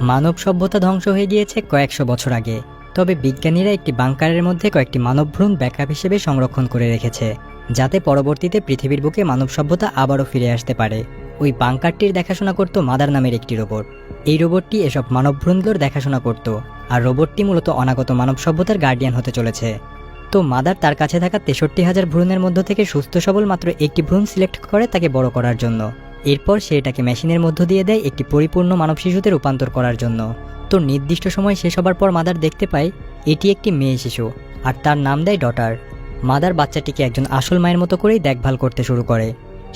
মানব সভ্যতা ধ্বংস হয়ে গিয়েছে কয়েকশো বছর আগে, তবে বিজ্ঞানীরা একটি বাংকারের মধ্যে কয়েকটি মানবভ্রূণ ব্যাকআপ হিসেবে সংরক্ষণ করে রেখেছে, যাতে পরবর্তীতে পৃথিবীর বুকে মানব সভ্যতা আবারও ফিরে আসতে পারে। ওই বাংকারটির দেখাশোনা করত মাদার নামের একটি রোবট। এই রোবটটি এসব মানবভ্রূণগুলোর দেখাশোনা করত, আর রোবটটি মূলত অনাগত মানব সভ্যতার গার্ডিয়ান হতে চলেছে। তো মাদার তার কাছে থাকা 63,000 ভ্রূণের মধ্য থেকে সুস্থ সবল মাত্র একটি ভ্রূণ সিলেক্ট করে তাকে বড় করার জন্য। এরপর সে এটাকে মেশিনের মধ্য দিয়ে দেয় একটি পরিপূর্ণ মানব শিশুতে রূপান্তর করার জন্য। তো নির্দিষ্ট সময় শেষ হবার পর মাদার দেখতে পায় এটি একটি মেয়ে শিশু, আর তার নাম দেয় ডটার। মাদার বাচ্চাটিকে একজন আসল মায়ের মতো করেই দেখভাল করতে শুরু করে।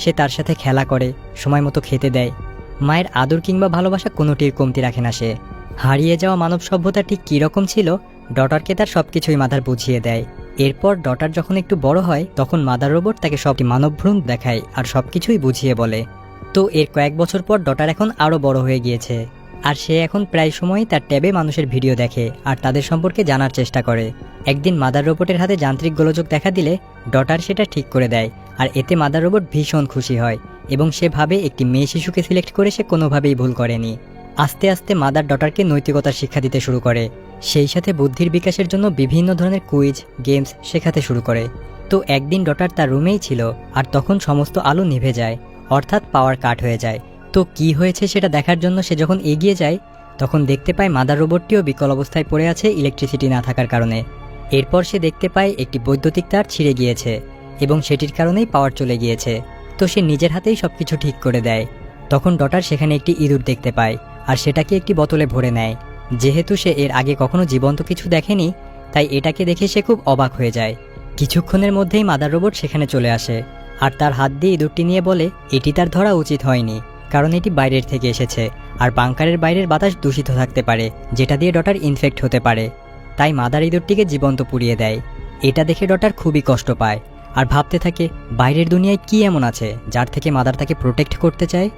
সে তার সাথে খেলা করে, সময় মতো খেতে দেয়। মায়ের আদর কিংবা ভালোবাসা কোনোটির কমতি রাখে না সে। হারিয়ে যাওয়া মানব সভ্যতা ঠিক কীরকম ছিল ডটারকে তার সব কিছুই মাদার বুঝিয়ে দেয়। এরপর ডটার যখন একটু বড় হয় তখন মাদার রোবট তাকে সবটি মানবভ্রূণ দেখায় আর সব কিছুই বুঝিয়ে বলে। তো এর কয়েক বছর পর ডটার এখন আরও বড় হয়ে গিয়েছে, আর সে এখন প্রায় সময়ই তার ট্যাবে মানুষের ভিডিও দেখে আর তাদের সম্পর্কে জানার চেষ্টা করে। একদিন মাদার রোবটের হাতে যান্ত্রিক গোলযোগ দেখা দিলে ডটার সেটা ঠিক করে দেয়, আর এতে মাদার রোবট ভীষণ খুশি হয় এবং সে ভাবে একটি মেয়ে শিশুকে সিলেক্ট করে সে কোনোভাবেই ভুল করেনি। আস্তে আস্তে মাদার ডটারকে নৈতিকতার শিক্ষা দিতে শুরু করে, সেই সাথে বুদ্ধির বিকাশের জন্য বিভিন্ন ধরনের কুইজ গেমস শেখাতে শুরু করে। তো একদিন ডটার তার রুমেই ছিল, আর তখন সমস্ত আলো নিভে যায়, অর্থাৎ পাওয়ার কাট হয়ে যায়। তো কি হয়েছে সেটা দেখার জন্য সে যখন এগিয়ে যায় তখন দেখতে পায় মাদার রোবটটিও বিকল অবস্থায় পড়ে আছে ইলেকট্রিসিটি না থাকার কারণে। এরপর সে দেখতে পায় একটি বৈদ্যুতিক তার ছিঁড়ে গিয়েছে এবং সেটির কারণেই পাওয়ার চলে গিয়েছে। তো সে নিজের হাতেই সবকিছু ঠিক করে দেয়। তখন ডটার সেখানে একটি ইঁদুর দেখতে পায় আর সেটাকে একটি বোতলে ভরে নেয়। যেহেতু সে এর আগে কখনো জীবন্ত কিছু দেখেনি, তাই এটাকে দেখে সে খুব অবাক হয়ে যায়। কিছুক্ষণের মধ্যেই মাদার রোবট সেখানে চলে আসে আর তার হাত দিয়ে ইঁদুরটি নিয়ে বলে এটি তার ধরা উচিত হয়নি, কারণ এটি বাইরের থেকে এসেছে আর বাংকারের বাইরের বাতাস দূষিত থাকতে পারে, যেটা দিয়ে ডটার ইনফেক্ট হতে পারে। তাই মাদার ইঁদুরটিকে জীবন্ত পুড়িয়ে দেয়। এটা দেখে ডটার খুবই কষ্ট পায় আর ভাবতে থাকে বাইরের দুনিয়ায় কি এমন আছে যার থেকে মাদার তাকে প্রোটেক্ট করতে চায়।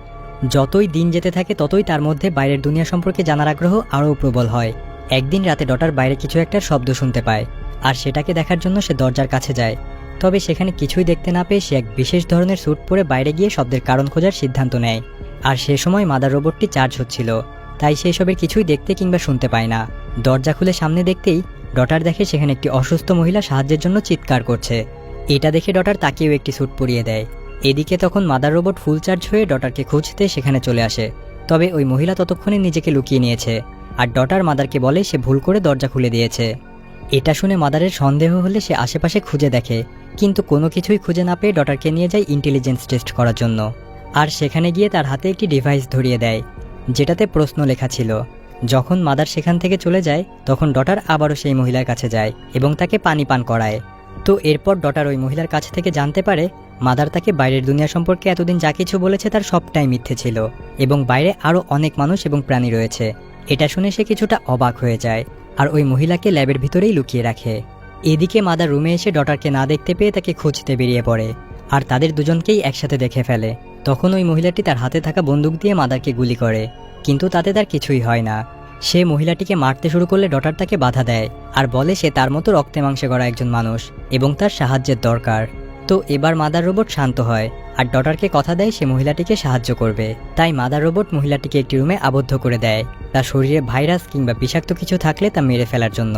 যতই দিন যেতে থাকে ততই তার মধ্যে বাইরের দুনিয়া সম্পর্কে জানার আগ্রহ আরও প্রবল হয়। একদিন রাতে ডটার বাইরে কিছু একটা শব্দ শুনতে পায় আর সেটাকে দেখার জন্য সে দরজার কাছে যায়। তবে সেখানে কিছুই দেখতে না পেয়ে সে এক বিশেষ ধরনের স্যুট পরে বাইরে গিয়ে শব্দের কারণ খোঁজার সিদ্ধান্ত নেয়। আর সে সময় মাদার রোবটটি চার্জ হচ্ছিল, তাই সে সবের কিছুই দেখতে কিংবা শুনতে পায় না। দরজা খুলে সামনে দেখতেই ডটার দেখে সেখানে একটি অসুস্থ মহিলা সাহায্যের জন্য চিৎকার করছে। এটা দেখে ডটার তাকেও একটি স্যুট পরিয়ে দেয়। এদিকে তখন মাদার রোবট ফুল চার্জ হয়ে ডটারকে খুঁজতে সেখানে চলে আসে। তবে ওই মহিলা ততক্ষণে নিজেকে লুকিয়ে নিয়েছে, আর ডটার মাদারকে বলে সে ভুল করে দরজা খুলে দিয়েছে। এটা শুনে মাদারের সন্দেহ হলে সে আশেপাশে খুঁজে দেখে, কিন্তু কোনো কিছুই খুঁজে না পেয়ে ডটারকে নিয়ে যায় ইন্টেলিজেন্স টেস্ট করার জন্য। আর সেখানে গিয়ে তার হাতে একটি ডিভাইস ধরিয়ে দেয় যেটাতে প্রশ্ন লেখা ছিল। যখন মাদার সেখান থেকে চলে যায় তখন ডটার আবারও সেই মহিলার কাছে যায় এবং তাকে পানি পান করায়। তো এরপর ডটার ওই মহিলার কাছ থেকে জানতে পারে মাদার তাকে বাইরের দুনিয়া সম্পর্কে এতদিন যা কিছু বলেছে তার সবটাই মিথ্যে ছিল এবং বাইরে আরও অনেক মানুষ এবং প্রাণী রয়েছে। এটা শুনে সে কিছুটা অবাক হয়ে যায় আর ওই মহিলাকে ল্যাবের ভিতরেই লুকিয়ে রাখে। এদিকে মাদার রুমে এসে ডটারকে না দেখতে পেয়ে তাকে খুঁজতে বেরিয়ে পড়ে আর তাদের দুজনকেই একসাথে দেখে ফেলে। তখন ওই মহিলাটি তার হাতে থাকা বন্দুক দিয়ে মাদারকে গুলি করে, কিন্তু তাতে তার কিছুই হয় না। সে মহিলাটিকে মারতে শুরু করলে ডটার তাকে বাধা দেয় আর বলে সে তার মতো রক্তে মাংসে গড়া একজন মানুষ এবং তার সাহায্যের দরকার। তো এবার মাদার রোবট শান্ত হয় আর ডটারকে কথা দেয় সে মহিলাটিকে সাহায্য করবে। তাই মাদার রোবট মহিলাটিকে একটি রুমে আবদ্ধ করে দেয় তার শরীরে ভাইরাস কিংবা বিষাক্ত কিছু থাকলে তা মেরে ফেলার জন্য,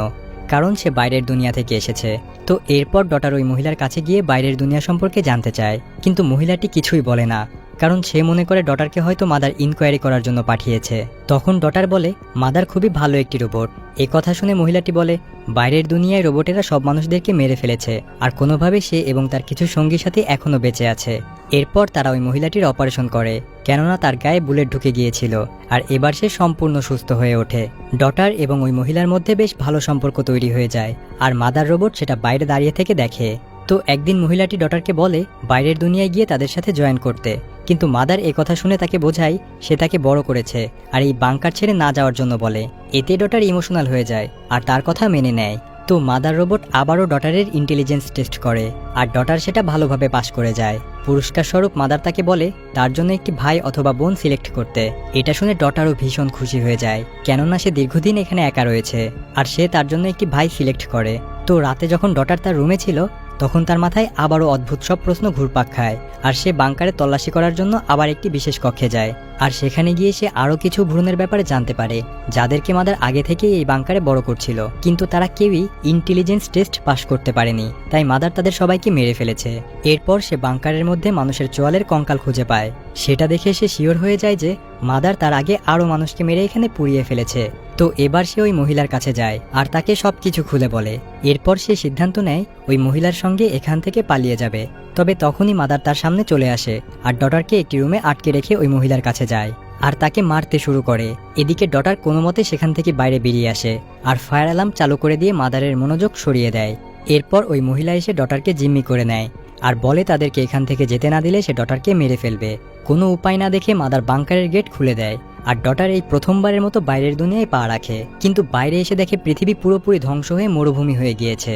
কারণ সে বাইরের দুনিয়া থেকে এসেছে। তো এরপর ডটার ওই মহিলার কাছে গিয়ে বাইরের দুনিয়া সম্পর্কে জানতে চায়, কিন্তু মহিলাটি কিছুই বলে না, কারণ সে মনে করে ডটারকে হয়তো মাদার ইনকোয়ারি করার জন্য পাঠিয়েছে। তখন ডটার বলে মাদার খুবই ভালো একটি রোবট। এ কথা শুনে মহিলাটি বলে বাইরের দুনিয়ায় রোবটেরা সব মানুষদেরকে মেরে ফেলেছে আর কোনোভাবে সে এবং তার কিছু সঙ্গী সাথী এখনও বেঁচে আছে। এরপর তারা ওই মহিলাটির অপারেশন করে, কেননা তার গায়ে বুলেট ঢুকে গিয়েছিল, আর এবার সে সম্পূর্ণ সুস্থ হয়ে ওঠে। ডটার এবং ওই মহিলার মধ্যে বেশ ভালো সম্পর্ক তৈরি হয়ে যায় আর মাদার রোবট সেটা বাইরে দাঁড়িয়ে থেকে দেখে। তো একদিন মহিলাটি ডটারকে বলে বাইরের দুনিয়ায় গিয়ে তাদের সাথে জয়েন করতে, কিন্তু মাদার কথা শুনে তাকে বোঝায় সে তাকে বড় করেছে আর এই বাংকার ছেড়ে না যাওয়ার জন্য বলে। এতে ডটার ইমোশনাল হয়ে যায় আর তার কথা মেনে নেয়। তো মাদার রোবট আবারও ডটারের ইন্টেলিজেন্স টেস্ট করে আর ডটার সেটা ভালোভাবে পাশ করে যায়। পুরস্কার স্বরূপ মাদার তাকে বলে তার জন্য একটি ভাই অথবা বোন সিলেক্ট করতে। এটা শুনে ডটারও ভীষণ খুশি হয়ে যায়, কেননা সে দীর্ঘদিন এখানে একা রয়েছে আর সে তার জন্য একটি ভাই সিলেক্ট করে। তো রাতে যখন ডটার তার রুমে ছিল তখন তার মাথায় আবারও অদ্ভুত সব প্রশ্ন ঘুরপাক খায়, আর সে বাংকারে তল্লাশি করার জন্য আবার একটি বিশেষ কক্ষে যায়। আর সেখানে গিয়ে সে আরও কিছু ভ্রূণের ব্যাপারে জানতে পারে, যাদেরকে মাদার আগে থেকেই এই বাংকারে বড় করছিল, কিন্তু তারা কেউই ইন্টেলিজেন্স টেস্ট পাশ করতে পারেনি, তাই মাদার তাদের সবাইকে মেরে ফেলেছে। এরপর সে বাংকারের মধ্যে মানুষের চোয়ালের কঙ্কাল খুঁজে পায়। সেটা দেখে সে শিওর হয়ে যায় যে মাদার তার আগে আরও মানুষকে মেরে এখানে পুড়িয়ে ফেলেছে। তো এবার সে ওই মহিলার কাছে যায় আর তাকে সবকিছু খুলে বলে। এরপর সে সিদ্ধান্ত নেয় ওই মহিলার সঙ্গে এখান থেকে পালিয়ে যাবে। তবে তখনই মাদার তার সামনে চলে আসে আর ডটারকে একটি রুমে আটকে রেখে ওই মহিলার কাছে যায় আর তাকে মারতে শুরু করে। এদিকে ডটার কোনো মতে সেখান থেকে বাইরে বেরিয়ে আসে আর ফায়ার অ্যালার্ম চালু করে দিয়ে মাদারের মনোযোগ সরিয়ে দেয়। এরপর ওই মহিলা এসে ডটারকে জিম্মি করে নেয় আর বলে তাদেরকে এখান থেকে যেতে না দিলে সে ডটারকে মেরে ফেলবে। কোনো উপায় না দেখে মাদার বাংকারের গেট খুলে দেয় আর ডটার এই প্রথমবারের মতো বাইরের দুনিয়ায় পা রাখে। কিন্তু বাইরে এসে দেখে পৃথিবী পুরোপুরি ধ্বংস হয়ে মরুভূমি হয়ে গিয়েছে।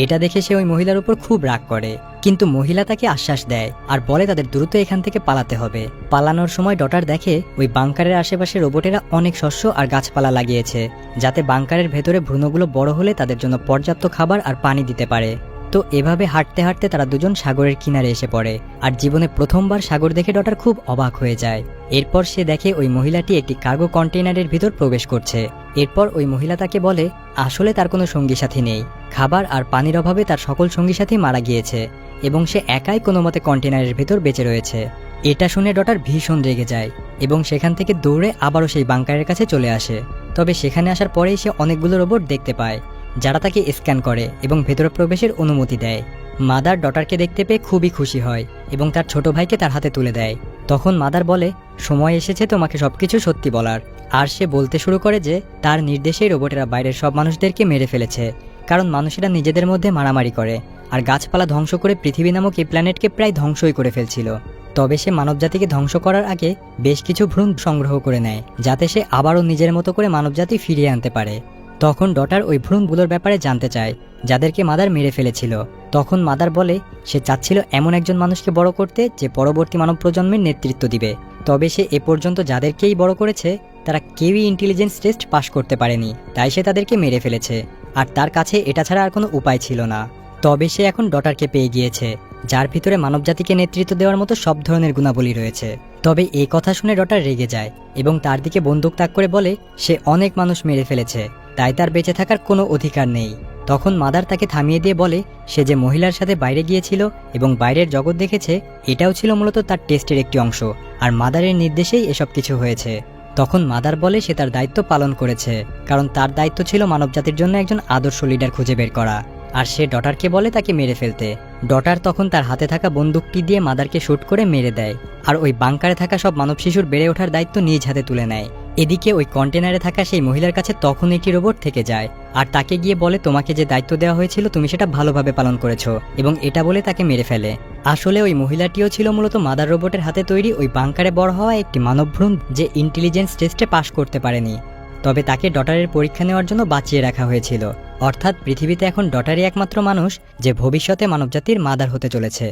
এটা দেখে সে ওই মহিলার উপর খুব রাগ করে, কিন্তু মহিলা তাকে আশ্বাস দেয় আর বলে তাদের দ্রুত এখান থেকে পালাতে হবে। পালানোর সময় ডটার দেখে ওই বাংকারের আশেপাশে রোবটেরা অনেক শস্য আর গাছপালা লাগিয়েছে, যাতে বাংকারের ভেতরে ভ্রূণগুলো বড় হলে তাদের জন্য পর্যাপ্ত খাবার আর পানি দিতে পারে। তো এভাবে হাঁটতে হাঁটতে তারা দুজন সাগরের কিনারে এসে পড়ে আর জীবনে প্রথমবার সাগর দেখে ডটার খুব অবাক হয়ে যায়। এরপর সে দেখে ওই মহিলাটি একটি কার্গো কন্টেইনারের ভিতর প্রবেশ করছে। এরপর ওই মহিলা তাকে বলে আসলে তার কোনো সঙ্গী সাথী নেই, খাবার আর পানির অভাবে তার সকল সঙ্গী সাথী মারা গিয়েছে এবং সে একাই কোনো মতে কন্টেইনারের ভিতর বেঁচে রয়েছে। এটা শুনে ডটার ভীষণ রেগে যায় এবং সেখান থেকে দৌড়ে আবারও সেই বাংকারের কাছে চলে আসে। তবে সেখানে আসার পরেই সে অনেকগুলো রোবট দেখতে পায়, যারা তাকে স্ক্যান করে এবং ভেতরে প্রবেশের অনুমতি দেয়। মাদার ডটারকে দেখতে পেয়ে খুবই খুশি হয় এবং তার ছোট ভাইকে তার হাতে তুলে দেয়। তখন মাদার বলে সময় এসেছে তোমাকে সবকিছু সত্যি বলার। আর সে বলতে শুরু করে যে তার নির্দেশেই রোবটেরা বাইরের সব মানুষদেরকে মেরে ফেলেছে, কারণ মানুষেরা নিজেদের মধ্যে মারামারি করে আর গাছপালা ধ্বংস করে পৃথিবী নামক এই প্ল্যানেটকে প্রায় ধ্বংসই করে ফেলছিল। তবে সে মানবজাতিকে ধ্বংস করার আগে বেশ কিছু ভ্রূণ সংগ্রহ করে নেয়, যাতে সে আবারও নিজের মতো করে মানবজাতি ফিরিয়ে আনতে পারে। তখন ডটার ওই ভ্রূণগুলোর ব্যাপারে জানতে চায়, যাদেরকে মাদার মেরে ফেলেছিল। তখন মাদার বলে সে চাচ্ছিল এমন একজন মানুষকে বড় করতে যে পরবর্তী মানব প্রজন্মের নেতৃত্ব দিবে। তবে সে এ পর্যন্ত যাদেরকেই বড় করেছে তারা কেউই ইন্টেলিজেন্স টেস্ট পাশ করতে পারেনি, তাই সে তাদেরকে মেরে ফেলেছে আর তার কাছে এটা ছাড়া আর কোনো উপায় ছিল না। তবে সে এখন ডটারকে পেয়ে গিয়েছে, যার ভিতরে মানবজাতিকে নেতৃত্ব দেওয়ার মতো সব ধরনের গুণাবলী রয়েছে। তবে এই কথা শুনে ডটার রেগে যায় এবং তার দিকে বন্দুক তাক করে বলে সে অনেক মানুষ মেরে ফেলেছে, তাই তার বেঁচে থাকার কোনো অধিকার নেই। তখন মাদার তাকে থামিয়ে দিয়ে বলে সে যে মহিলার সাথে বাইরে গিয়েছিল এবং বাইরের জগৎ দেখেছে, এটাও ছিল মূলত তার টেস্টের একটি অংশ আর মাদারের নির্দেশেই এসব কিছু হয়েছে। তখন মাদার বলে সে তার দায়িত্ব পালন করেছে, কারণ তার দায়িত্ব ছিল মানবজাতির জন্য একজন আদর্শ লিডার খুঁজে বের করা। আর সে ডটারকে বলে তাকে মেরে ফেলতে। ডটার তখন তার হাতে থাকা বন্দুকটি দিয়ে মাদারকে শুট করে মেরে দেয় আর ওই বাংকারে থাকা সব মানব শিশুর বেড়ে ওঠার দায়িত্ব নিজ হাতে তুলে নেয়। এদিকে ওই কন্টেনারে থাকা সেই মহিলার কাছে তখন একটি রোবট থেকে যায় আর তাকে গিয়ে বলে তোমাকে যে দায়িত্ব দেওয়া হয়েছিল তুমি সেটা ভালোভাবে পালন করেছো, এবং এটা বলে তাকে মেরে ফেলে। আসলে ওই মহিলাটিও ছিল মূলত মাদার রোবটের হাতে তৈরি ওই বাংকারে বড় হওয়া একটি মানব ভ্রূণ, যে ইন্টেলিজেন্স টেস্টে পাশ করতে পারেনি। তবে তাকে ডটারের পরীক্ষা নেওয়ার জন্য বাঁচিয়ে রাখা হয়েছিল। অর্থাৎ পৃথিবীতে এখন ডটারই একমাত্র মানুষ যে ভবিষ্যতে মানবজাতির মাদার হতে চলেছে।